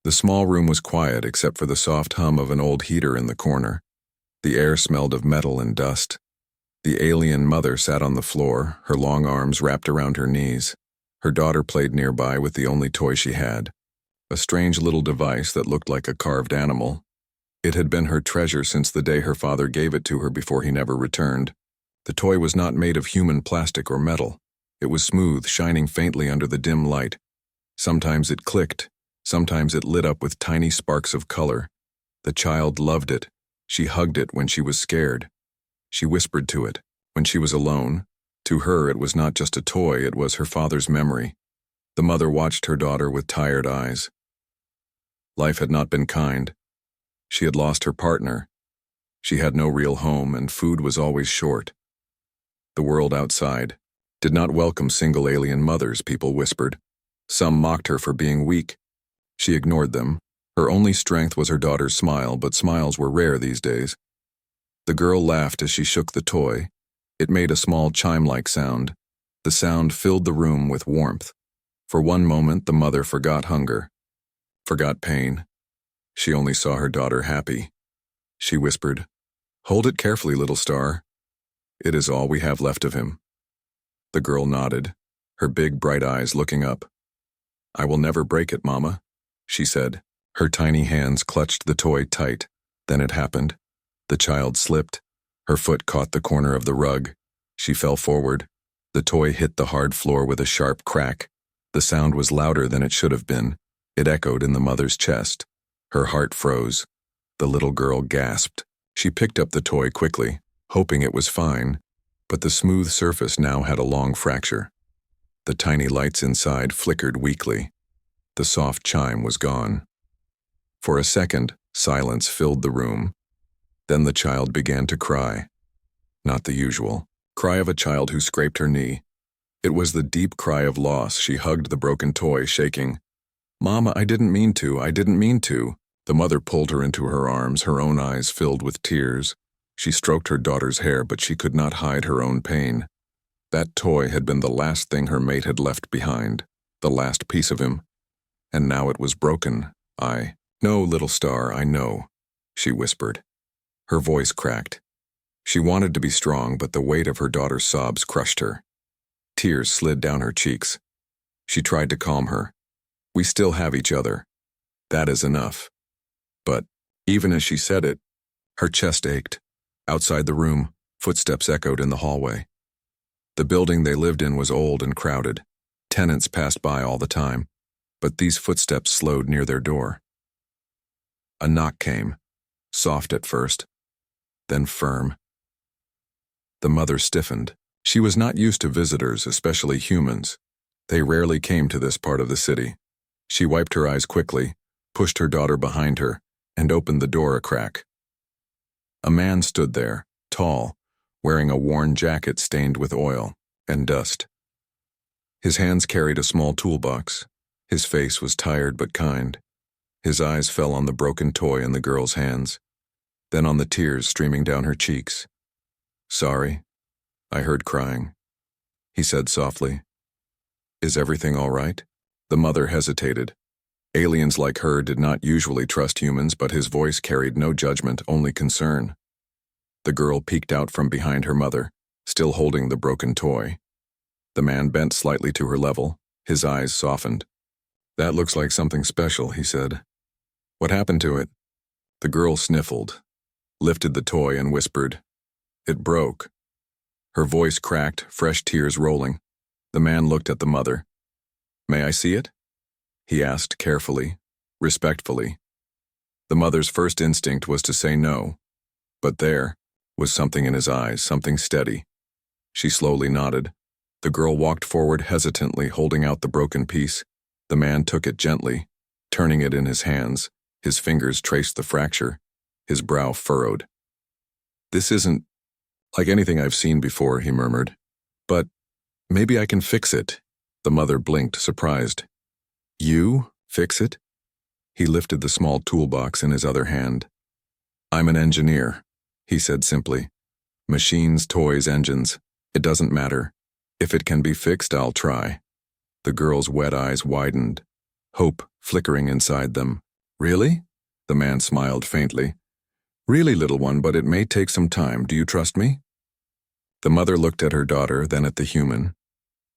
The small room was quiet except for the soft hum of an old heater in the corner. The air smelled of metal and dust. The alien mother sat on the floor, her long arms wrapped around her knees. Her daughter played nearby with the only toy she had, a strange little device that looked like a carved animal. It had been her treasure since the day her father gave it to her before he never returned. The toy was not made of human plastic or metal. It was smooth, shining faintly under the dim light. Sometimes it clicked, sometimes it lit up with tiny sparks of color. The child loved it. She hugged it when she was scared. She whispered to it when she was alone. To her, it was not just a toy, it was her father's memory. The mother watched her daughter with tired eyes. Life had not been kind. She had lost her partner. She had no real home, and food was always short. The world outside did not welcome single alien mothers, people whispered. Some mocked her for being weak. She ignored them. Her only strength was her daughter's smile, but smiles were rare these days. The girl laughed as she shook the toy. It made a small chime-like sound. The sound filled the room with warmth. For one moment, the mother forgot hunger, forgot pain. She only saw her daughter happy. She whispered, "Hold it carefully, little star. It is all we have left of him." The girl nodded, her big bright eyes looking up. "I will never break it, Mama," she said. Her tiny hands clutched the toy tight. Then it happened. The child slipped. Her foot caught the corner of the rug. She fell forward. The toy hit the hard floor with a sharp crack. The sound was louder than it should have been. It echoed in the mother's chest. Her heart froze. The little girl gasped. She picked up the toy quickly, hoping it was fine, but the smooth surface now had a long fracture. The tiny lights inside flickered weakly. The soft chime was gone. For a second, silence filled the room. Then the child began to cry. Not the usual cry of a child who scraped her knee. It was the deep cry of loss. She hugged the broken toy, shaking. "Mama, I didn't mean to. I didn't mean to." The mother pulled her into her arms, her own eyes filled with tears. She stroked her daughter's hair, but she could not hide her own pain. That toy had been the last thing her mate had left behind, the last piece of him. And now it was broken. "I know, little star, I know," she whispered. Her voice cracked. She wanted to be strong, but the weight of her daughter's sobs crushed her. Tears slid down her cheeks. She tried to calm her. "We still have each other. That is enough." But even as she said it, her chest ached. Outside the room, footsteps echoed in the hallway. The building they lived in was old and crowded. Tenants passed by all the time, but these footsteps slowed near their door. A knock came, soft at first, then firm. The mother stiffened. She was not used to visitors, especially humans. They rarely came to this part of the city. She wiped her eyes quickly, pushed her daughter behind her, and opened the door a crack. A man stood there, tall, wearing a worn jacket stained with oil and dust. His hands carried a small toolbox. His face was tired but kind. His eyes fell on the broken toy in the girl's hands, then on the tears streaming down her cheeks. "Sorry, I heard crying," he said softly. "Is everything all right?" The mother hesitated. Aliens like her did not usually trust humans, but his voice carried no judgment, only concern. The girl peeked out from behind her mother, still holding the broken toy. The man bent slightly to her level, his eyes softened. "That looks like something special," he said. "What happened to it?" The girl sniffled, lifted the toy and whispered, "It broke." Her voice cracked, fresh tears rolling. The man looked at the mother. "May I see it?" he asked carefully, respectfully. The mother's first instinct was to say no, but there was something in his eyes, something steady. She slowly nodded. The girl walked forward hesitantly, holding out the broken piece. The man took it gently, turning it in his hands. His fingers traced the fracture, his brow furrowed. "This isn't like anything I've seen before," he murmured. "But maybe I can fix it." The mother blinked, surprised. "You fix it?" He lifted the small toolbox in his other hand. "I'm an engineer," he said simply. "Machines, toys, engines. It doesn't matter. If it can be fixed, I'll try." The girl's wet eyes widened, hope flickering inside them. Really? The man smiled faintly. Really, little one, but it may take some time. Do you trust me? The mother looked at her daughter, then at the human.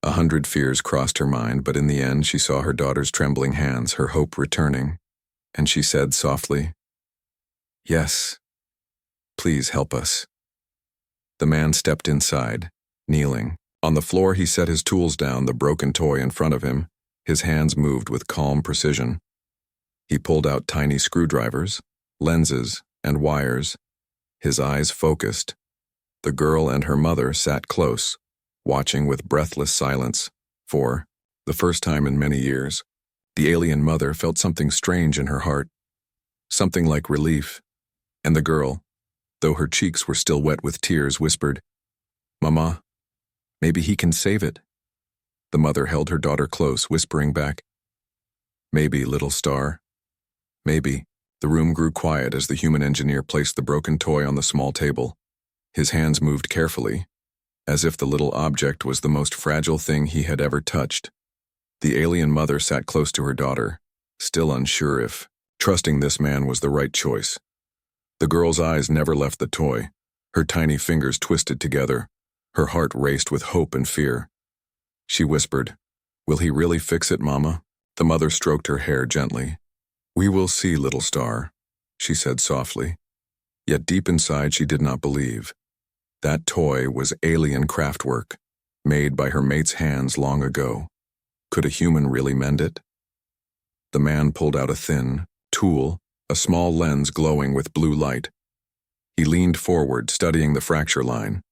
100 fears crossed her mind, but in the end she saw her daughter's trembling hands, her hope returning, and she said softly, "Yes, please help us." The man stepped inside, kneeling. On the floor he set his tools down, the broken toy in front of him. His hands moved with calm precision. He pulled out tiny screwdrivers, lenses, and wires. His eyes focused. The girl and her mother sat close, watching with breathless silence. For the first time in many years, the alien mother felt something strange in her heart, something like relief, and the girl, though her cheeks were still wet with tears, whispered, "Mama, maybe he can save it." The mother held her daughter close, whispering back, "Maybe, little star. Maybe." The room grew quiet as the human engineer placed the broken toy on the small table. His hands moved carefully, as if the little object was the most fragile thing he had ever touched. The alien mother sat close to her daughter, still unsure if trusting this man was the right choice. The girl's eyes never left the toy. Her tiny fingers twisted together. Her heart raced with hope and fear. She whispered, "Will he really fix it, Mama?" The mother stroked her hair gently. "We will see, little star," she said softly. Yet deep inside she did not believe. That toy was alien craftwork, made by her mate's hands long ago. Could a human really mend it? The man pulled out a thin tool, a small lens glowing with blue light. He leaned forward, studying the fracture line.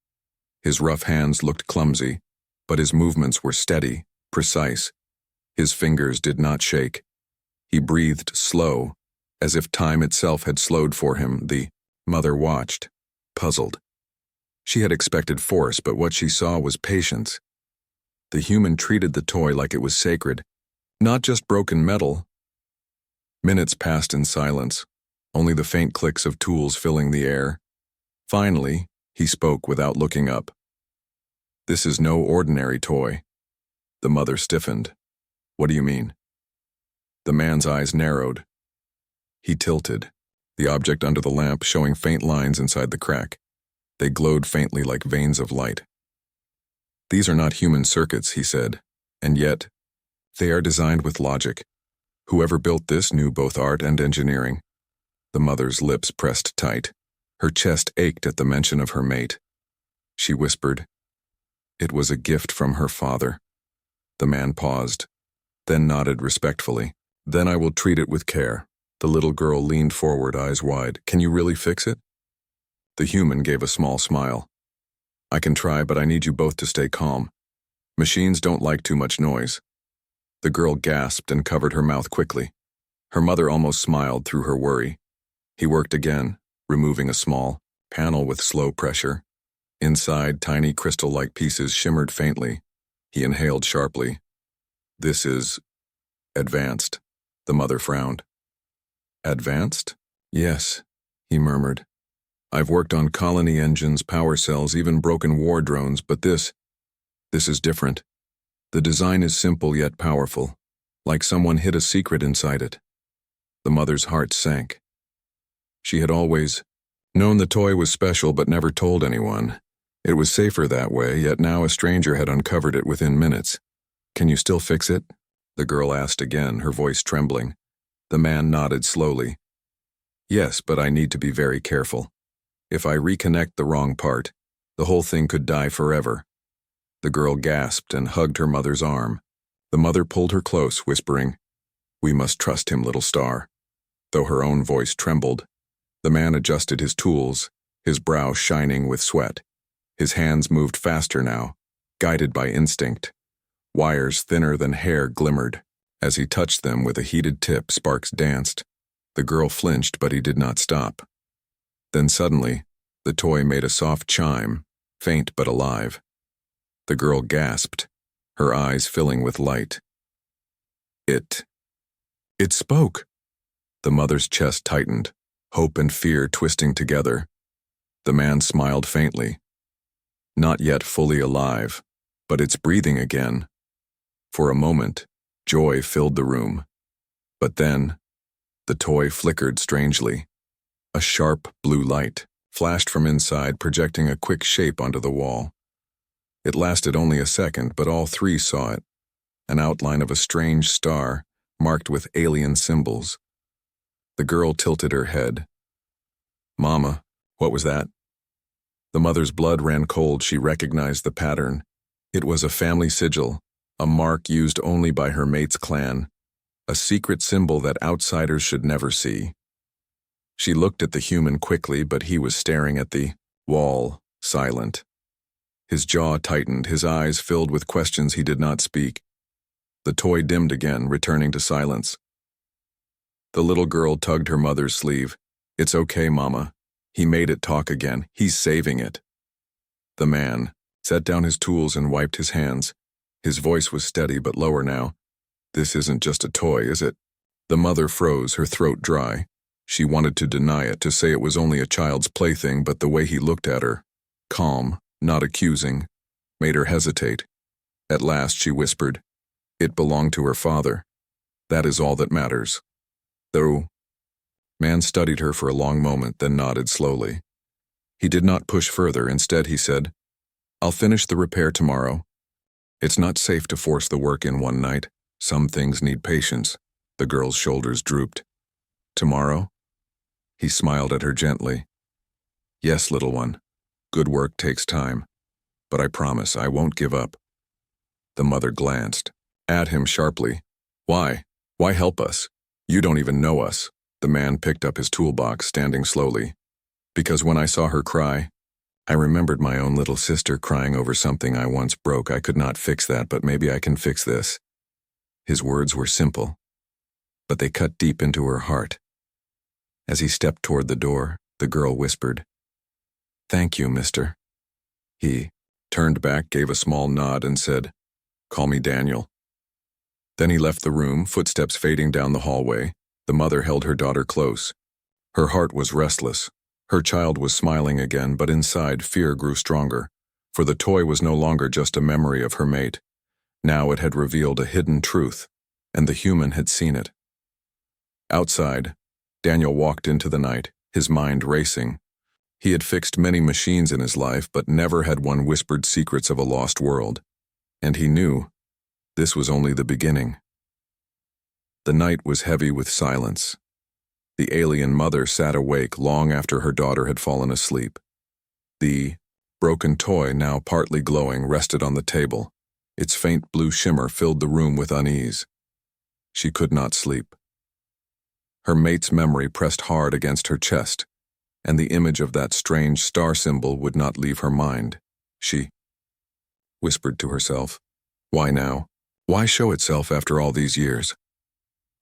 His rough hands looked clumsy, but his movements were steady, precise. His fingers did not shake. He breathed slow, as if time itself had slowed for him. The mother watched, puzzled. She had expected force, but what she saw was patience. The human treated the toy like it was sacred, not just broken metal. Minutes passed in silence, only the faint clicks of tools filling the air. Finally, he spoke without looking up. "This is no ordinary toy." The mother stiffened. "What do you mean?" The man's eyes narrowed. He tilted, the object under the lamp showing faint lines inside the crack. They glowed faintly like veins of light. "These are not human circuits," he said, "and yet they are designed with logic. Whoever built this knew both art and engineering." The mother's lips pressed tight. Her chest ached at the mention of her mate. She whispered, "It was a gift from her father." The man paused, then nodded respectfully. "Then I will treat it with care." The little girl leaned forward, eyes wide. "Can you really fix it?" The human gave a small smile. "I can try, but I need you both to stay calm. Machines don't like too much noise." The girl gasped and covered her mouth quickly. Her mother almost smiled through her worry. He worked again, removing a small panel with slow pressure. Inside, tiny crystal-like pieces shimmered faintly. He inhaled sharply. "This is advanced." The mother frowned. "Advanced?" "Yes," he murmured. "I've worked on colony engines, power cells, even broken war drones, but this is different. The design is simple yet powerful, like someone hid a secret inside it." The mother's heart sank. She had always known the toy was special but never told anyone. It was safer that way, yet now a stranger had uncovered it within minutes. "Can you still fix it?" the girl asked again, her voice trembling. The man nodded slowly. "Yes, but I need to be very careful. If I reconnect the wrong part, the whole thing could die forever." The girl gasped and hugged her mother's arm. The mother pulled her close, whispering, "We must trust him, little star." Though her own voice trembled, the man adjusted his tools, his brow shining with sweat. His hands moved faster now, guided by instinct. Wires thinner than hair glimmered. As he touched them with a heated tip, sparks danced. The girl flinched, but he did not stop. Then suddenly, the toy made a soft chime, faint but alive. The girl gasped, her eyes filling with light. It spoke. The mother's chest tightened, hope and fear twisting together. The man smiled faintly. "Not yet fully alive, but it's breathing again." For a moment, joy filled the room. But then, The toy flickered strangely. A sharp blue light flashed from inside, projecting a quick shape onto the wall. It lasted only a second, but all three saw it, an outline of a strange star marked with alien symbols. The girl tilted her head. "Mama, what was that?" The mother's blood ran cold. She recognized the pattern. It was a family sigil, a mark used only by her mate's clan, a secret symbol that outsiders should never see. She looked at the human quickly, but he was staring at the wall, silent. His jaw tightened, his eyes filled with questions he did not speak. The toy dimmed again, returning to silence. The little girl tugged her mother's sleeve. "It's okay, Mama. He made it talk again. He's saving it." The man set down his tools and wiped his hands. His voice was steady but lower now. "This isn't just a toy, is it?" The mother froze, her throat dry. She wanted to deny it, to say it was only a child's plaything, but the way he looked at her, calm, not accusing, made her hesitate. At last she whispered, "It belonged to her father. That is all that matters." Though. Man studied her for a long moment, then nodded slowly. He did not push further. Instead, he said, "I'll finish the repair tomorrow. It's not safe to force the work in one night. Some things need patience." The girl's shoulders drooped. "Tomorrow?" He smiled at her gently. "Yes, little one. Good work takes time. But I promise I won't give up." The mother glanced at him sharply. "Why? Why help us? You don't even know us." The man picked up his toolbox, standing slowly. "Because when I saw her cry, I remembered my own little sister crying over something I once broke. I could not fix that, but maybe I can fix this." His words were simple, but they cut deep into her heart. As he stepped toward the door, the girl whispered, "Thank you, mister." He turned back, gave a small nod, and said, "Call me Daniel." Then he left the room, footsteps fading down the hallway. The mother held her daughter close. Her heart was restless. Her child was smiling again, but inside fear grew stronger, for the toy was no longer just a memory of her mate. Now it had revealed a hidden truth, and the human had seen it. Outside, Daniel walked into the night, his mind racing. He had fixed many machines in his life, but never had one whispered secrets of a lost world. And he knew this was only the beginning. The night was heavy with silence. The alien mother sat awake long after her daughter had fallen asleep. The broken toy, now partly glowing, rested on the table. Its faint blue shimmer filled the room with unease. She could not sleep. Her mate's memory pressed hard against her chest, and the image of that strange star symbol would not leave her mind. She whispered to herself, "Why now? Why show itself after all these years?"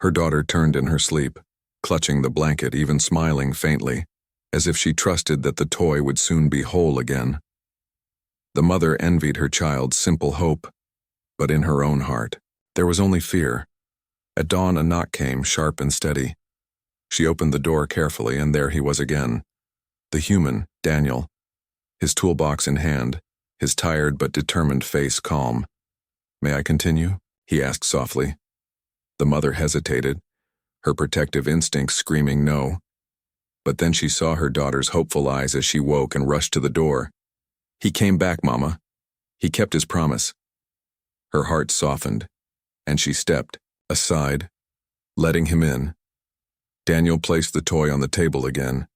Her daughter turned in her sleep, clutching the blanket, even smiling faintly, as if she trusted that the toy would soon be whole again. The mother envied her child's simple hope, but in her own heart, there was only fear. At dawn, a knock came, sharp and steady. She opened the door carefully, and there he was again. The human, Daniel, his toolbox in hand, his tired but determined face calm. "May I continue?" he asked softly. The mother hesitated, her protective instincts screaming no. But then she saw her daughter's hopeful eyes as she woke and rushed to the door. "He came back, Mama. He kept his promise." Her heart softened, and she stepped aside, letting him in. Daniel placed the toy on the table again.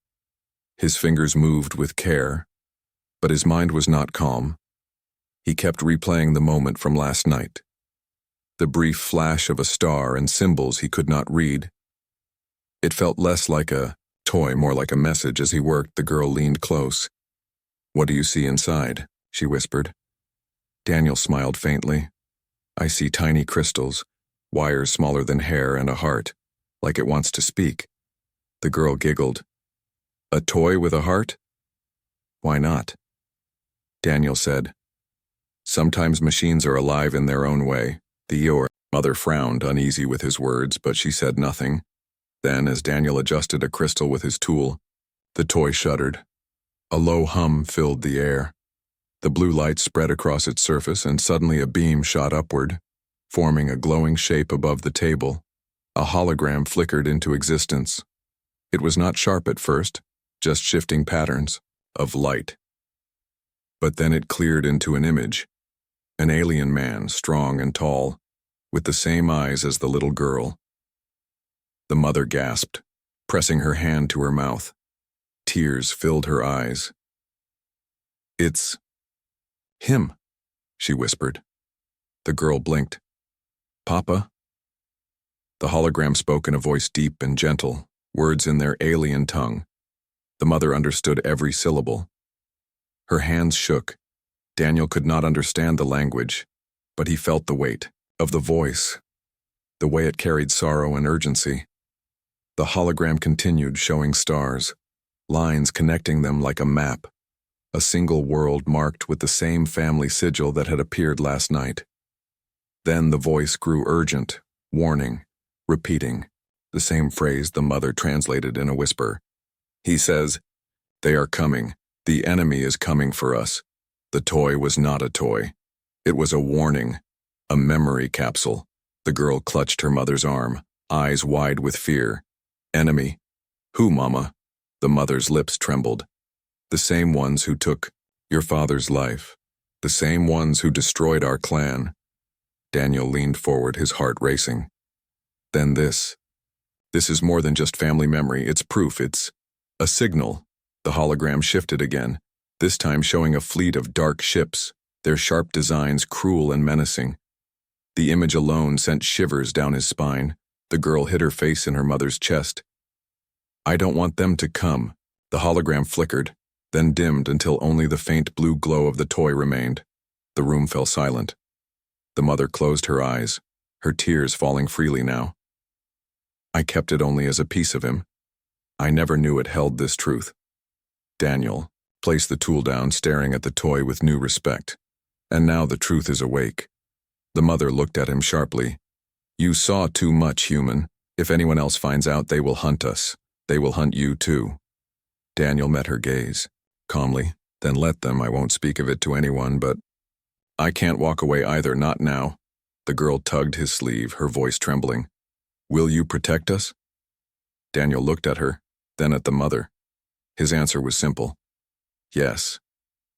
His fingers moved with care, but his mind was not calm. He kept replaying the moment from last night. The brief flash of a star and symbols he could not read. It felt less like a toy, more like a message. As he worked, the girl leaned close. "What do you see inside?" she whispered. Daniel smiled faintly. "I see tiny crystals, wires smaller than hair, and a heart, like it wants to speak." The girl giggled. "A toy with a heart? Why not?" Daniel said, "Sometimes machines are alive in their own way." The mother frowned, uneasy with his words, but she said nothing. Then, as Daniel adjusted a crystal with his tool, the toy shuddered. A low hum filled the air. The blue light spread across its surface, and suddenly a beam shot upward, forming a glowing shape above the table. A hologram flickered into existence. It was not sharp at first, just shifting patterns of light. But then it cleared into an image. An alien man, strong and tall, with the same eyes as the little girl. The mother gasped, pressing her hand to her mouth. Tears filled her eyes. "It's him," she whispered. The girl blinked. "Papa?" The hologram spoke in a voice deep and gentle, words in their alien tongue. The mother understood every syllable. Her hands shook. Daniel could not understand the language, but he felt the weight of the voice, the way it carried sorrow and urgency. The hologram continued, showing stars, lines connecting them like a map, a single world marked with the same family sigil that had appeared last night. Then the voice grew urgent, warning, repeating, the same phrase the mother translated in a whisper. "He says, they are coming. The enemy is coming for us." The toy was not a toy. It was a warning, a memory capsule. The girl clutched her mother's arm, eyes wide with fear. "Enemy? Who, Mama?" The mother's lips trembled. "The same ones who took your father's life. The same ones who destroyed our clan." Daniel leaned forward, his heart racing. "Then this. This is more than just family memory. It's proof. It's a signal." The hologram shifted again, this time showing a fleet of dark ships, their sharp designs cruel and menacing. The image alone sent shivers down his spine. The girl hid her face in her mother's chest. "I don't want them to come." The hologram flickered, then dimmed until only the faint blue glow of the toy remained. The room fell silent. The mother closed her eyes, her tears falling freely now. "I kept it only as a piece of him. I never knew it held this truth." Daniel placed the tool down, staring at the toy with new respect. "And now the truth is awake." The mother looked at him sharply. "You saw too much, human. If anyone else finds out, they will hunt us. They will hunt you too." Daniel met her gaze, calmly. "Then let them. I won't speak of it to anyone, but I can't walk away either, not now." The girl tugged his sleeve, her voice trembling. "Will you protect us?" Daniel looked at her, then at the mother. His answer was simple. Yes.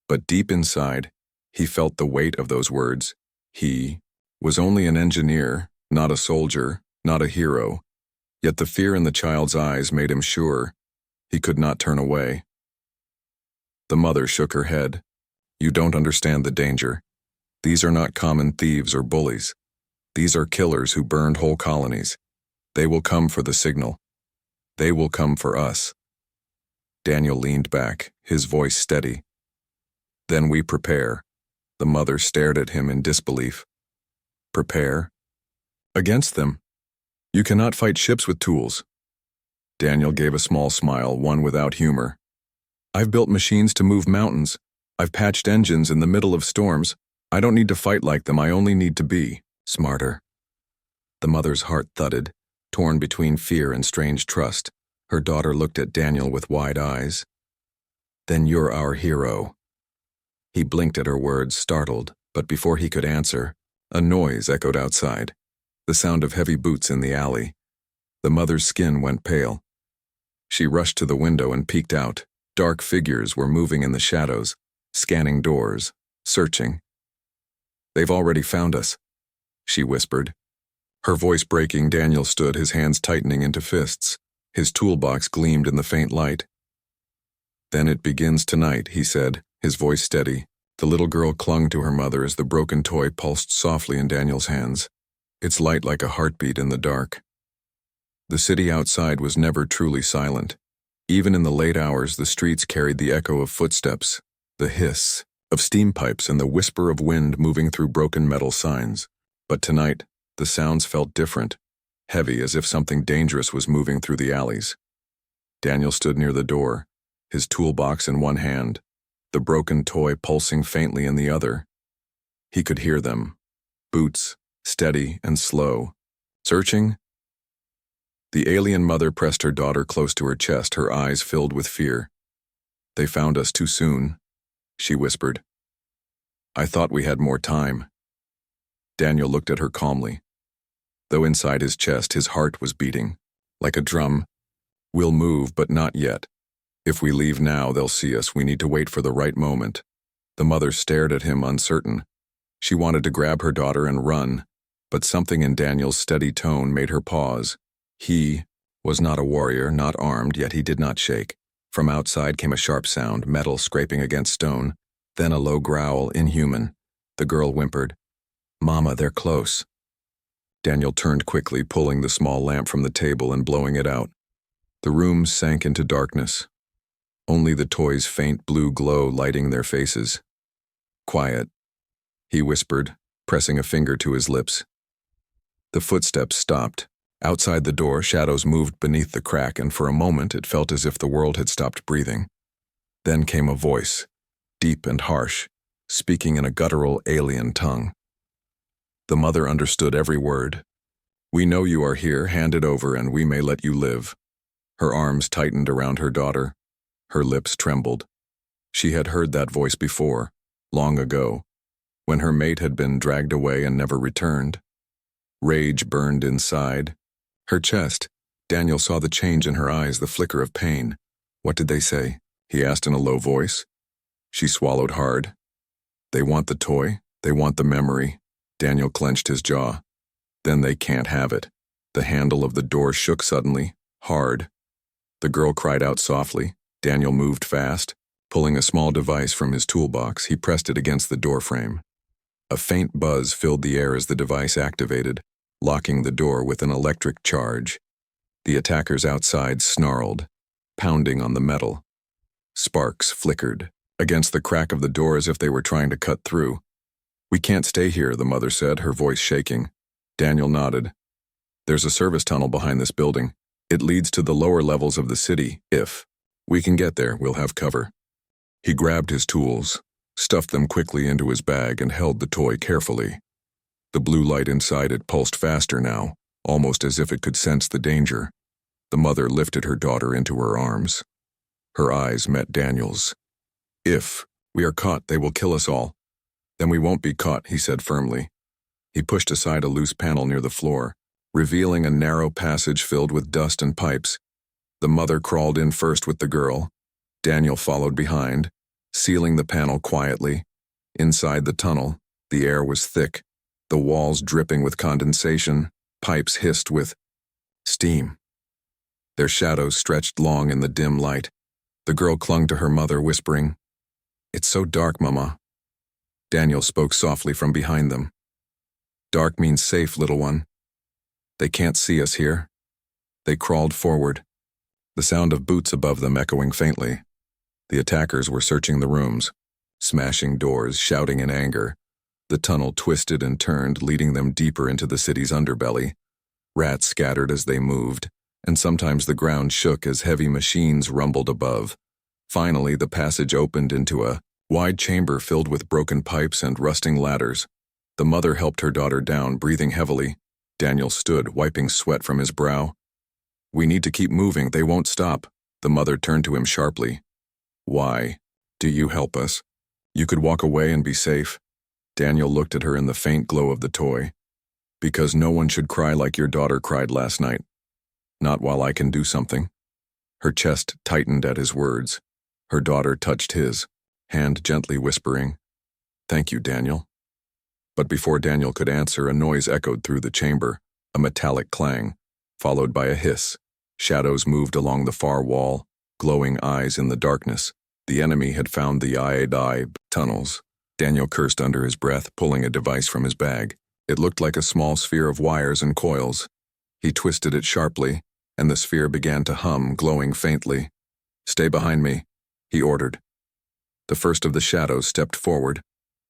But deep inside, he felt the weight of those words. He was only an engineer, not a soldier, not a hero. Yet the fear in the child's eyes made him sure he could not turn away. The mother shook her head. "You don't understand the danger. These are not common thieves or bullies. These are killers who burned whole colonies. They will come for the signal. They will come for us." Daniel leaned back, his voice steady. "Then we prepare." The mother stared at him in disbelief. "Prepare? Against them? You cannot fight ships with tools." Daniel gave a small smile, one without humor. "I've built machines to move mountains. I've patched engines in the middle of storms. I don't need to fight like them. I only need to be smarter." The mother's heart thudded, torn between fear and strange trust. Her daughter looked at Daniel with wide eyes. "Then you're our hero." He blinked at her words, startled, but before he could answer, a noise echoed outside, the sound of heavy boots in the alley. The mother's skin went pale. She rushed to the window and peeked out. Dark figures were moving in the shadows, scanning doors, searching. "They've already found us," she whispered. Her voice breaking, Daniel stood, his hands tightening into fists. His toolbox gleamed in the faint light. "Then it begins tonight," he said, his voice steady. The little girl clung to her mother as the broken toy pulsed softly in Daniel's hands, its light like a heartbeat in the dark. The city outside was never truly silent. Even in the late hours, the streets carried the echo of footsteps, the hiss of steam pipes, and the whisper of wind moving through broken metal signs. But tonight, the sounds felt different, heavy, as if something dangerous was moving through the alleys. Daniel stood near the door, his toolbox in one hand, the broken toy pulsing faintly in the other. He could hear them, boots, steady and slow. Searching? The alien mother pressed her daughter close to her chest, her eyes filled with fear. "They found us too soon," she whispered. "I thought we had more time." Daniel looked at her calmly. though inside his chest his heart was beating. Like a drum. We'll move, but not yet. If we leave now, they'll see us. We need to wait for the right moment. The mother stared at him, uncertain. She wanted to grab her daughter and run, but something in Daniel's steady tone made her pause. He was not a warrior, not armed, yet he did not shake. From outside came a sharp sound, metal scraping against stone, then a low growl, inhuman. The girl whimpered, "Mama, they're close." Daniel turned quickly, pulling the small lamp from the table and blowing it out. The room sank into darkness. Only the toys' faint blue glow lighting their faces. "Quiet," he whispered, pressing a finger to his lips. The footsteps stopped. Outside the door, shadows moved beneath the crack, and for a moment it felt as if the world had stopped breathing. Then came a voice, deep and harsh, speaking in a guttural, alien tongue. The mother understood every word. "We know you are here, hand it over and we may let you live." Her arms tightened around her daughter. Her lips trembled. She had heard that voice before, long ago, when her mate had been dragged away and never returned. Rage burned inside. Her chest. Daniel saw the change in her eyes, the flicker of pain. "What did they say?" he asked in a low voice. She swallowed hard. "They want the toy. They want the memory." Daniel clenched his jaw. "Then they can't have it." The handle of the door shook suddenly, hard. The girl cried out softly. Daniel moved fast. Pulling a small device from his toolbox, he pressed it against the doorframe. A faint buzz filled the air as the device activated, locking the door with an electric charge. The attackers outside snarled, pounding on the metal. Sparks flickered against the crack of the door as if they were trying to cut through. "We can't stay here," the mother said, her voice shaking. Daniel nodded. "There's a service tunnel behind this building. It leads to the lower levels of the city. If we can get there, we'll have cover." He grabbed his tools, stuffed them quickly into his bag, and held the toy carefully. The blue light inside it pulsed faster now, almost as if it could sense the danger. The mother lifted her daughter into her arms. Her eyes met Daniel's. "If we are caught, they will kill us all." "Then we won't be caught," he said firmly. He pushed aside a loose panel near the floor, revealing a narrow passage filled with dust and pipes. The mother crawled in first with the girl. Daniel followed behind, sealing the panel quietly. Inside the tunnel, the air was thick, the walls dripping with condensation, pipes hissed with steam. Their shadows stretched long in the dim light. The girl clung to her mother, whispering, "It's so dark, Mama." Daniel spoke softly from behind them. "Dark means safe, little one. They can't see us here." They crawled forward, the sound of boots above them echoing faintly. The attackers were searching the rooms, smashing doors, shouting in anger. The tunnel twisted and turned, leading them deeper into the city's underbelly. Rats scattered as they moved, and sometimes the ground shook as heavy machines rumbled above. Finally, the passage opened into a wide chamber filled with broken pipes and rusting ladders. The mother helped her daughter down, breathing heavily. Daniel stood, wiping sweat from his brow. "We need to keep moving, they won't stop." The mother turned to him sharply. "Why? Do you help us? You could walk away and be safe." Daniel looked at her in the faint glow of the toy. "Because no one should cry like your daughter cried last night. Not while I can do something." Her chest tightened at his words. Her daughter touched his, hand gently whispering, "Thank you, Daniel." But before Daniel could answer, a noise echoed through the chamber, a metallic clang, followed by a hiss. Shadows moved along the far wall, glowing eyes in the darkness. The enemy had found the iodide tunnels. Daniel cursed under his breath, pulling a device from his bag. It looked like a small sphere of wires and coils. He twisted it sharply, and the sphere began to hum, glowing faintly. "Stay behind me," he ordered. The first of the shadows stepped forward,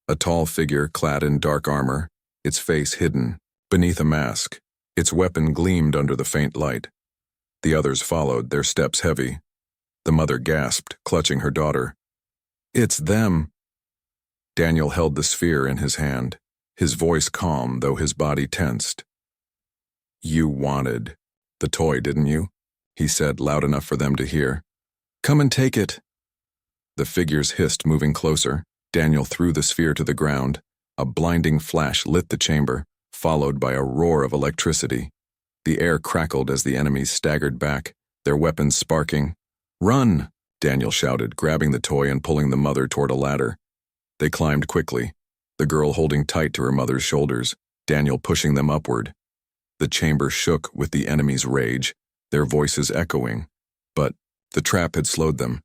a tall figure clad in dark armor, its face hidden beneath a mask. Its weapon gleamed under the faint light. The others followed, their steps heavy. The mother gasped, clutching her daughter. "It's them!" Daniel held the sphere in his hand, his voice calm, though his body tensed. "You wanted the toy, didn't you?" he said, loud enough for them to hear. "Come and take it." The figures hissed, moving closer. Daniel threw the sphere to the ground. A blinding flash lit the chamber. followed by a roar of electricity. The air crackled as the enemies staggered back, their weapons sparking. "Run!" Daniel shouted, grabbing the toy and pulling the mother toward a ladder. They climbed quickly, the girl holding tight to her mother's shoulders, Daniel pushing them upward. The chamber shook with the enemy's rage, their voices echoing. But the trap had slowed them.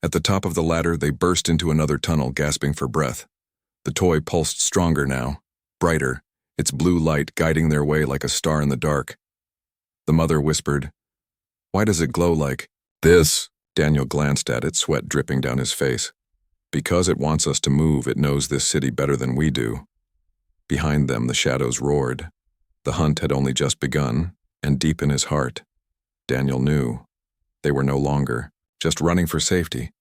At the top of the ladder, they burst into another tunnel, gasping for breath. The toy pulsed stronger now, brighter, its blue light guiding their way like a star in the dark. The mother whispered, "Why does it glow like this?" Daniel glanced at it, sweat dripping down his face. "Because it wants us to move, it knows this city better than we do." Behind them, the shadows roared. The hunt had only just begun, and deep in his heart, Daniel knew they were no longer just running for safety.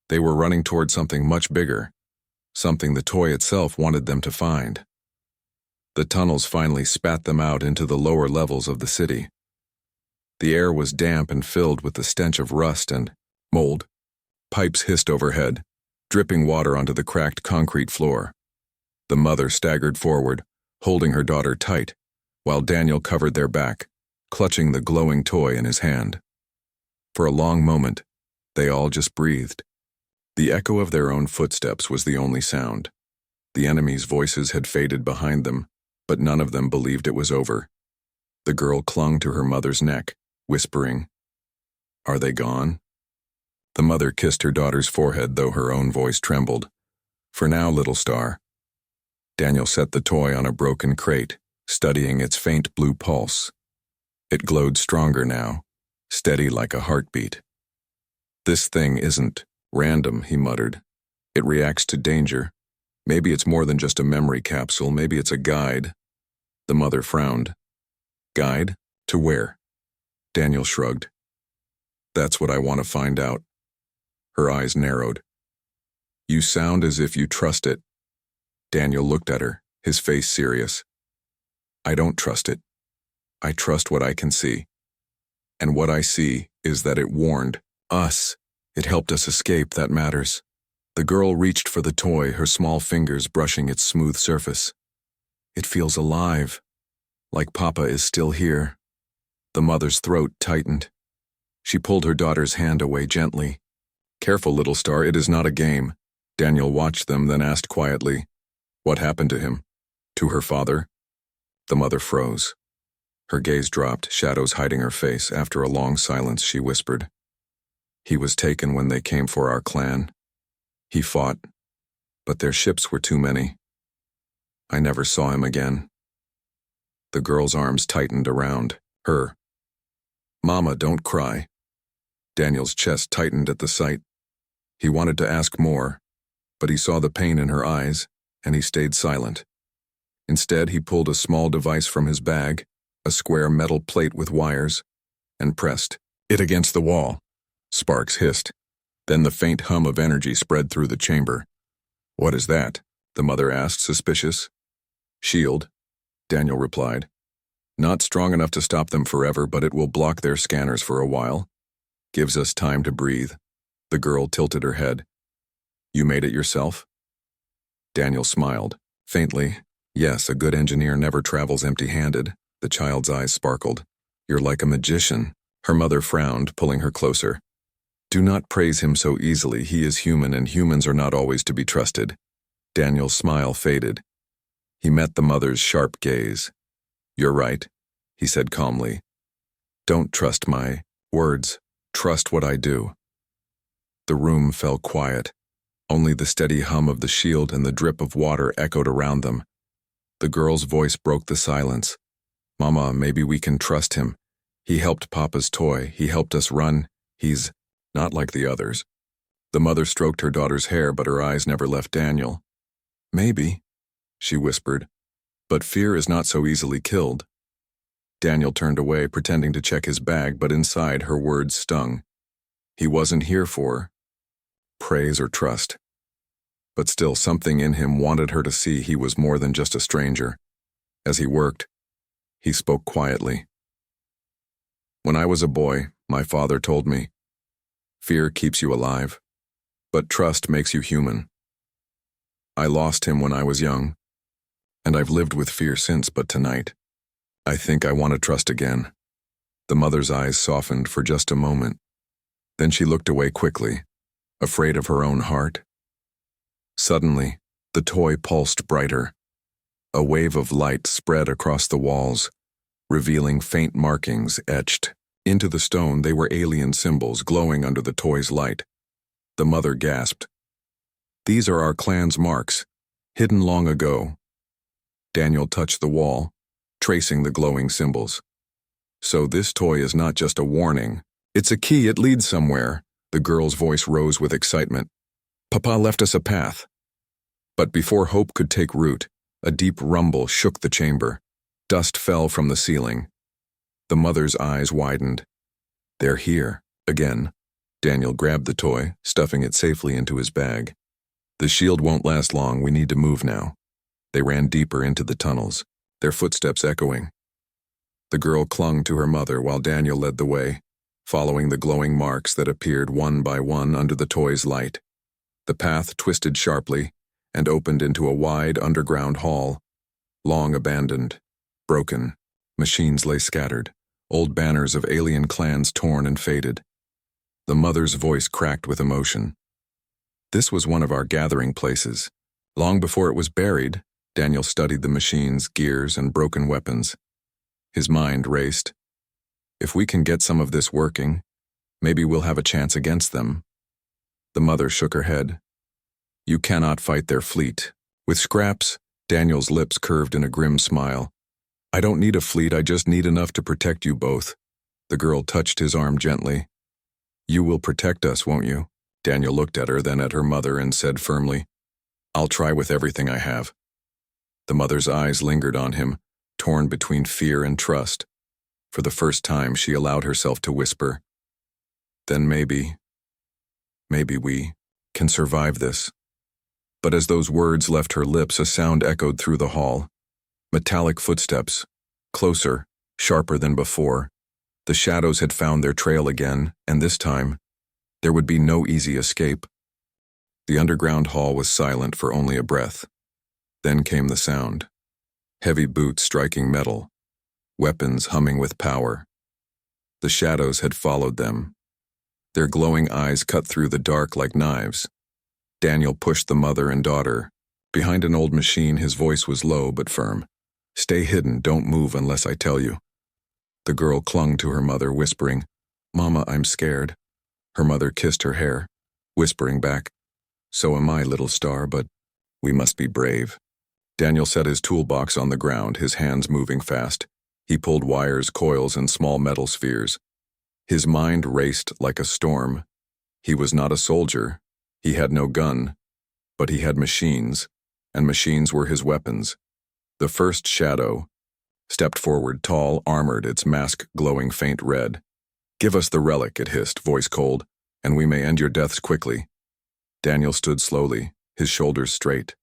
They were running toward something much bigger, something the toy itself wanted them to find. The tunnels finally spat them out into the lower levels of the city. The air was damp and filled with the stench of rust and mold. Pipes hissed overhead, dripping water onto the cracked concrete floor. The mother staggered forward, holding her daughter tight, while Daniel covered their back, clutching the glowing toy in his hand. For a long moment, they all just breathed. The echo of their own footsteps was the only sound. The enemy's voices had faded behind them, but none of them believed it was over. The girl clung to her mother's neck, whispering, "Are they gone?" The mother kissed her daughter's forehead, though her own voice trembled. "For now, little star." Daniel set the toy on a broken crate, studying its faint blue pulse. It glowed stronger now, steady like a heartbeat. "This thing isn't random," he muttered. "It reacts to danger. Maybe it's more than just a memory capsule, maybe it's a guide." The mother frowned. "Guide? To where?" Daniel shrugged. "That's what I want to find out." Her eyes narrowed. "You sound as if you trust it." Daniel looked at her, his face serious. "I don't trust it. I trust what I can see. And what I see is that it warned us. It helped us escape, that matters." The girl reached for the toy, her small fingers brushing its smooth surface. "It feels alive, like Papa is still here." The mother's throat tightened. She pulled her daughter's hand away gently. "Careful, little star, it is not a game." Daniel watched them, then asked quietly, "What happened to him?" "To her father?" The mother froze. Her gaze dropped, shadows hiding her face. After a long silence, she whispered, "He was taken when they came for our clan. He fought, but their ships were too many. I never saw him again." The girl's arms tightened around her. "Mama, don't cry." Daniel's chest tightened at the sight. He wanted to ask more, but he saw the pain in her eyes, and he stayed silent. Instead, he pulled a small device from his bag, a square metal plate with wires, and pressed it against the wall. Sparks hissed. Then the faint hum of energy spread through the chamber. "What is that?" the mother asked, suspicious. "Shield," Daniel replied. "Not strong enough to stop them forever, but it will block their scanners for a while. Gives us time to breathe." The girl tilted her head. "You made it yourself?" Daniel smiled, faintly. "Yes, a good engineer never travels empty-handed." The child's eyes sparkled. "You're like a magician." Her mother frowned, pulling her closer. "Do not praise him so easily. He is human, and humans are not always to be trusted." Daniel's smile faded. He met the mother's sharp gaze. "You're right," he said calmly. "Don't trust my words. Trust what I do." The room fell quiet. Only the steady hum of the shield and the drip of water echoed around them. The girl's voice broke the silence. "Mama, maybe we can trust him. He helped Papa's toy. He helped us run. He's not like the others." The mother stroked her daughter's hair, but her eyes never left Daniel. "Maybe," she whispered, "but fear is not so easily killed." Daniel turned away, pretending to check his bag, but inside her words stung. He wasn't here for praise or trust. But still, something in him wanted her to see he was more than just a stranger. As he worked, he spoke quietly. "When I was a boy, my father told me, fear keeps you alive, but trust makes you human. I lost him when I was young. and I've lived with fear since, but tonight, I think I want to trust again." The mother's eyes softened for just a moment. Then she looked away quickly, afraid of her own heart. Suddenly, the toy pulsed brighter. A wave of light spread across the walls, revealing faint markings etched into the stone. They were alien symbols glowing under the toy's light. The mother gasped. "These are our clan's marks, hidden long ago." Daniel touched the wall, tracing the glowing symbols. "So this toy is not just a warning. It's a key, it leads somewhere." The girl's voice rose with excitement. "Papa left us a path." But before hope could take root, a deep rumble shook the chamber. Dust fell from the ceiling. The mother's eyes widened. "They're here, again." Daniel grabbed the toy, stuffing it safely into his bag. "The shield won't last long, we need to move now." They ran deeper into the tunnels, their footsteps echoing. The girl clung to her mother while Daniel led the way, following the glowing marks that appeared one by one under the toy's light. The path twisted sharply and opened into a wide underground hall, long abandoned, broken. Machines lay scattered, old banners of alien clans torn and faded. The mother's voice cracked with emotion. "This was one of our gathering places. Long before it was buried, Daniel studied the machines, gears, and broken weapons. His mind raced. If we can get some of this working, maybe we'll have a chance against them." The mother shook her head. "You cannot fight their fleet." With scraps, Daniel's lips curved in a grim smile. "I don't need a fleet, I just need enough to protect you both." The girl touched his arm gently. "You will protect us, won't you?" Daniel looked at her, then at her mother, and said firmly, "I'll try with everything I have." The mother's eyes lingered on him, torn between fear and trust. For the first time, she allowed herself to whisper, "Then maybe we can survive this." But as those words left her lips, a sound echoed through the hall. Metallic footsteps, closer, sharper than before. The shadows had found their trail again, and this time, there would be no easy escape. The underground hall was silent for only a breath. Then came the sound. Heavy boots striking metal, weapons humming with power. The shadows had followed them. Their glowing eyes cut through the dark like knives. Daniel pushed the mother and daughter. Behind an old machine, his voice was low but firm. "Stay hidden, don't move unless I tell you." The girl clung to her mother, whispering, "Mama, I'm scared." Her mother kissed her hair, whispering back, "So am I, little star, but we must be brave." Daniel set his toolbox on the ground, his hands moving fast. He pulled wires, coils, and small metal spheres. His mind raced like a storm. He was not a soldier. He had no gun. But he had machines, and machines were his weapons. The first shadow stepped forward, tall, armored, its mask glowing faint red. "Give us the relic," it hissed, voice cold, "and we may end your deaths quickly." Daniel stood slowly, his shoulders straight,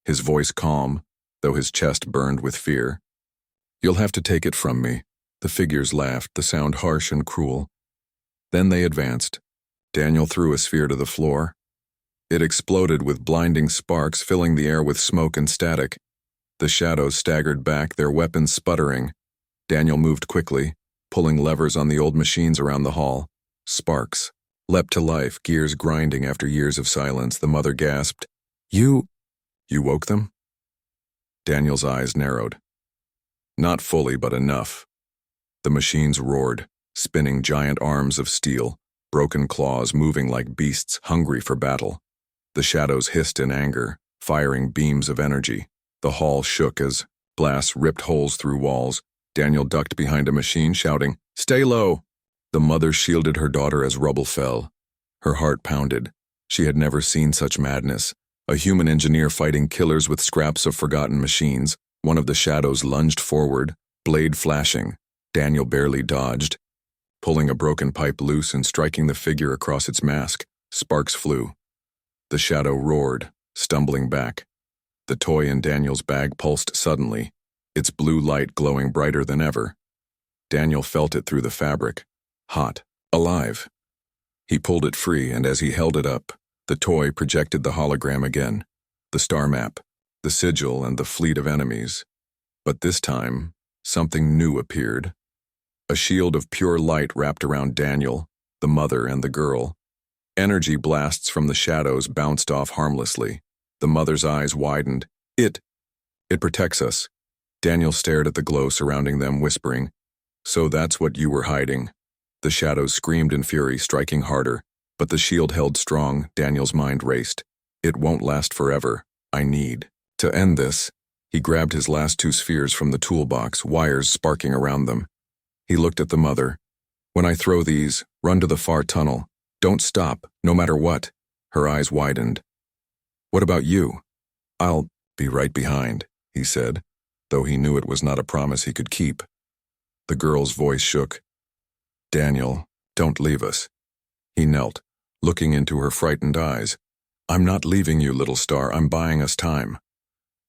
his voice calm, though his chest burned with fear. "You'll have to take it from me." The figures laughed, the sound harsh and cruel. Then they advanced. Daniel threw a sphere to the floor. It exploded with blinding sparks, filling the air with smoke and static. The shadows staggered back, their weapons sputtering. Daniel moved quickly, pulling levers on the old machines around the hall. Sparks leapt to life, gears grinding after years of silence. The mother gasped, You woke them?" Daniel's eyes narrowed. Not fully, but enough. The machines roared, spinning giant arms of steel, broken claws moving like beasts hungry for battle. The shadows hissed in anger, firing beams of energy. The hall shook as blasts ripped holes through walls. Daniel ducked behind a machine, shouting, "Stay low!" The mother shielded her daughter as rubble fell. Her heart pounded. She had never seen such madness. A human engineer fighting killers with scraps of forgotten machines. One of the shadows lunged forward, blade flashing. Daniel barely dodged, pulling a broken pipe loose and striking the figure across its mask. Sparks flew. The shadow roared, stumbling back. The toy in Daniel's bag pulsed suddenly, its blue light glowing brighter than ever. Daniel felt it through the fabric, hot, alive. He pulled it free, and as he held it up, the toy projected the hologram again, the star map, the sigil and the fleet of enemies. But this time, something new appeared. A shield of pure light wrapped around Daniel, the mother, and the girl. Energy blasts from the shadows bounced off harmlessly. The mother's eyes widened. It protects us. Daniel stared at the glow surrounding them, whispering, "So that's what you were hiding." The shadows screamed in fury, striking harder, but the shield held strong. Daniel's mind raced. It won't last forever. I need to end this. He grabbed his last two spheres from the toolbox, wires sparking around them. He looked at the mother. "When I throw these, run to the far tunnel. Don't stop, no matter what." Her eyes widened. "What about you?" "I'll be right behind," he said, though he knew it was not a promise he could keep. The girl's voice shook. "Daniel, don't leave us." He knelt, looking into her frightened eyes. "I'm not leaving you, little star. I'm buying us time."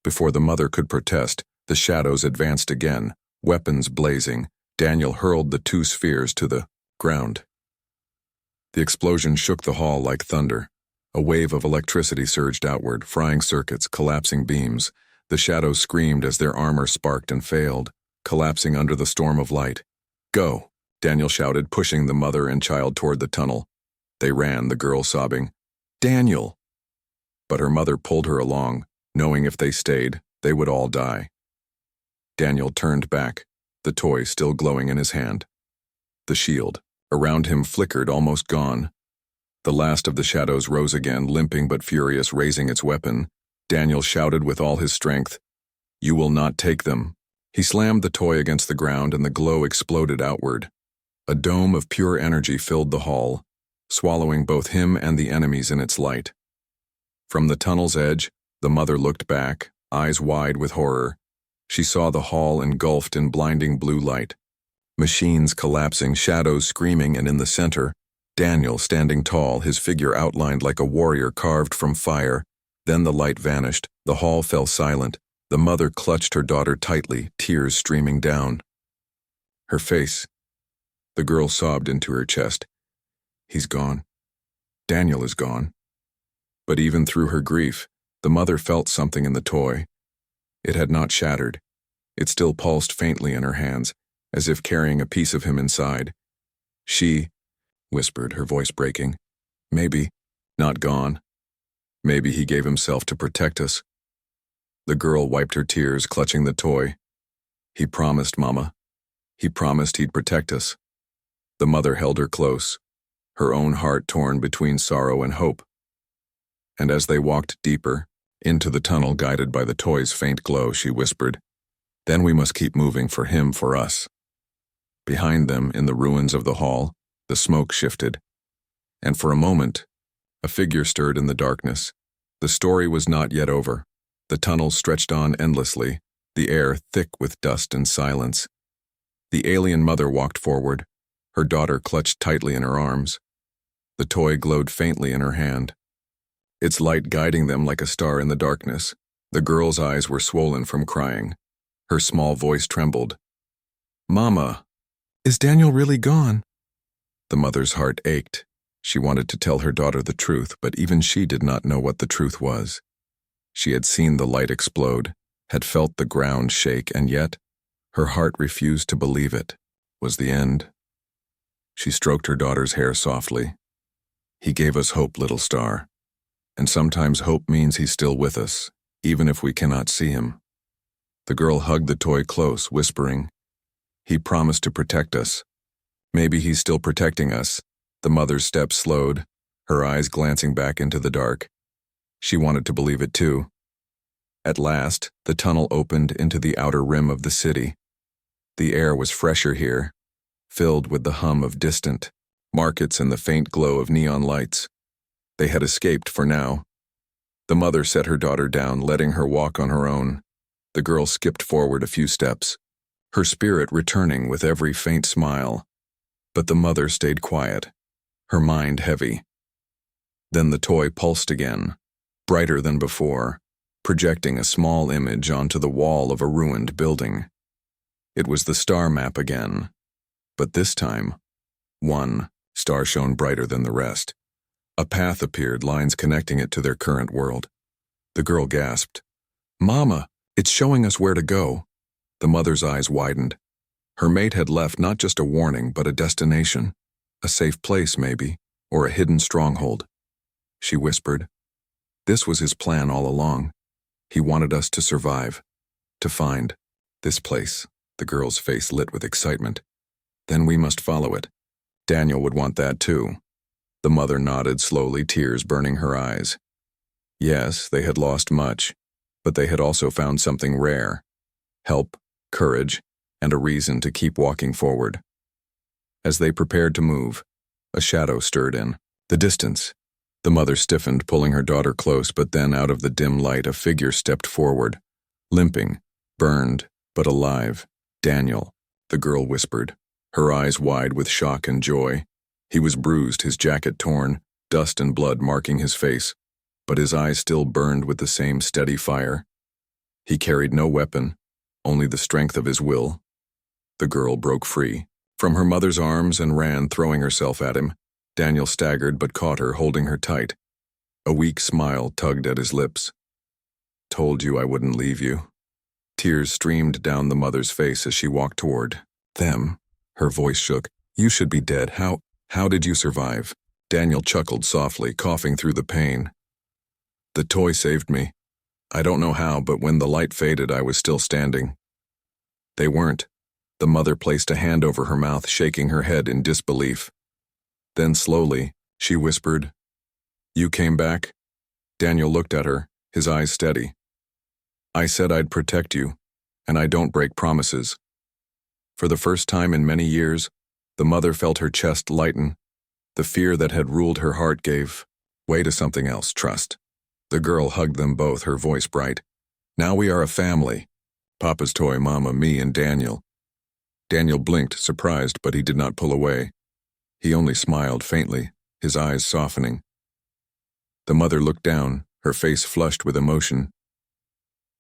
Before the mother could protest, the shadows advanced again, weapons blazing. Daniel hurled the two spheres to the ground. The explosion shook the hall like thunder. A wave of electricity surged outward, frying circuits, collapsing beams. The shadows screamed as their armor sparked and failed, collapsing under the storm of light. "Go!" Daniel shouted, pushing the mother and child toward the tunnel. They ran, the girl sobbing, "Daniel!" But her mother pulled her along, knowing if they stayed, they would all die. Daniel turned back, the toy still glowing in his hand. The shield around him flickered, almost gone. The last of the shadows rose again, limping but furious, raising its weapon. Daniel shouted with all his strength, "You will not take them." He slammed the toy against the ground and the glow exploded outward. A dome of pure energy filled the hall, swallowing both him and the enemies in its light. From the tunnel's edge, the mother looked back, eyes wide with horror. She saw the hall engulfed in blinding blue light. Machines collapsing, shadows screaming, and in the center, Daniel standing tall, his figure outlined like a warrior carved from fire. Then the light vanished, the hall fell silent. The mother clutched her daughter tightly, tears streaming down her face. The girl sobbed into her chest. "He's gone. Daniel is gone." But even through her grief, the mother felt something in the toy. It had not shattered. It still pulsed faintly in her hands, as if carrying a piece of him inside. "She," whispered, her voice breaking, "maybe not gone. Maybe he gave himself to protect us." The girl wiped her tears, clutching the toy. "He promised, Mama. He promised he'd protect us." The mother held her close, her own heart torn between sorrow and hope. And as they walked deeper, into the tunnel guided by the toy's faint glow, she whispered, "Then we must keep moving for him, for us." Behind them, in the ruins of the hall, the smoke shifted. And for a moment, a figure stirred in the darkness. The story was not yet over. The tunnel stretched on endlessly, the air thick with dust and silence. The alien mother walked forward, her daughter clutched tightly in her arms. The toy glowed faintly in her hand, its light guiding them like a star in the darkness. The girl's eyes were swollen from crying. Her small voice trembled. "Mama, is Daniel really gone?" The mother's heart ached. She wanted to tell her daughter the truth, but even she did not know what the truth was. She had seen the light explode, had felt the ground shake, and yet her heart refused to believe it was the end. She stroked her daughter's hair softly. "He gave us hope, little star. And sometimes hope means he's still with us, even if we cannot see him." The girl hugged the toy close, whispering, "He promised to protect us. Maybe he's still protecting us." The mother's steps slowed, her eyes glancing back into the dark. She wanted to believe it too. At last, the tunnel opened into the outer rim of the city. The air was fresher here, filled with the hum of distant markets and the faint glow of neon lights. They had escaped for now. The mother set her daughter down, letting her walk on her own. The girl skipped forward a few steps, her spirit returning with every faint smile. But the mother stayed quiet, her mind heavy. Then the toy pulsed again, brighter than before, projecting a small image onto the wall of a ruined building. It was the star map again, but this time, one star shone brighter than the rest. A path appeared, lines connecting it to their current world. The girl gasped. Mama, it's showing us where to go. The mother's eyes widened. Her mate had left not just a warning, but a destination. A safe place, maybe, or a hidden stronghold. She whispered. This was his plan all along. He wanted us to survive. To find this place. The girl's face lit with excitement. Then we must follow it. Daniel would want that too. The mother nodded slowly, tears burning her eyes. Yes, they had lost much, but they had also found something rare. Help, courage, and a reason to keep walking forward. As they prepared to move, a shadow stirred in the distance. The mother stiffened, pulling her daughter close, but then out of the dim light a figure stepped forward, limping, burned, but alive. Daniel, the girl whispered, her eyes wide with shock and joy. He was bruised, his jacket torn, dust and blood marking his face, but his eyes still burned with the same steady fire. He carried no weapon, only the strength of his will. The girl broke free from her mother's arms and ran, throwing herself at him. Daniel staggered but caught her, holding her tight. A weak smile tugged at his lips. Told you I wouldn't leave you. Tears streamed down the mother's face as she walked toward them. Her voice shook. You should be dead. How did you survive? Daniel chuckled softly, coughing through the pain. The toy saved me. I don't know how, but when the light faded, I was still standing. They weren't. The mother placed a hand over her mouth, shaking her head in disbelief. Then slowly, she whispered, You came back? Daniel looked at her, his eyes steady. I said I'd protect you, and I don't break promises. For the first time in many years, the mother felt her chest lighten. The fear that had ruled her heart gave way to something else, trust. The girl hugged them both, her voice bright. Now we are a family. Papa's toy, Mama, me, and Daniel. Daniel blinked, surprised, but he did not pull away. He only smiled faintly, his eyes softening. The mother looked down, her face flushed with emotion.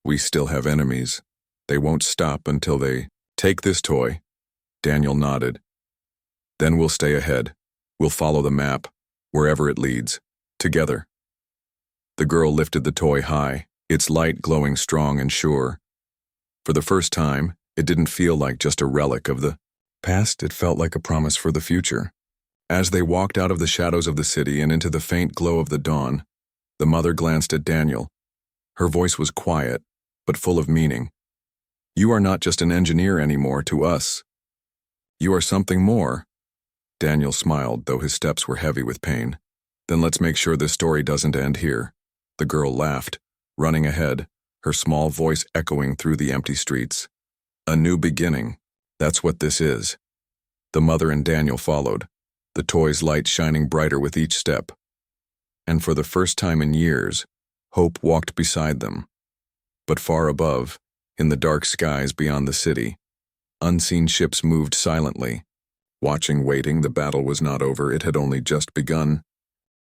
We still have enemies. They won't stop until they take this toy. Daniel nodded. Then we'll stay ahead. We'll follow the map, wherever it leads, together. The girl lifted the toy high, its light glowing strong and sure. For the first time, it didn't feel like just a relic of the past, it felt like a promise for the future. As they walked out of the shadows of the city and into the faint glow of the dawn, the mother glanced at Daniel. Her voice was quiet, but full of meaning. You are not just an engineer anymore to us. You are something more. Daniel smiled, though his steps were heavy with pain. Then let's make sure this story doesn't end here. The girl laughed, running ahead, her small voice echoing through the empty streets. A new beginning. That's what this is. The mother and Daniel followed, the toy's light shining brighter with each step. And for the first time in years, hope walked beside them. But far above, in the dark skies beyond the city, unseen ships moved silently. Watching, waiting, the battle was not over, it had only just begun.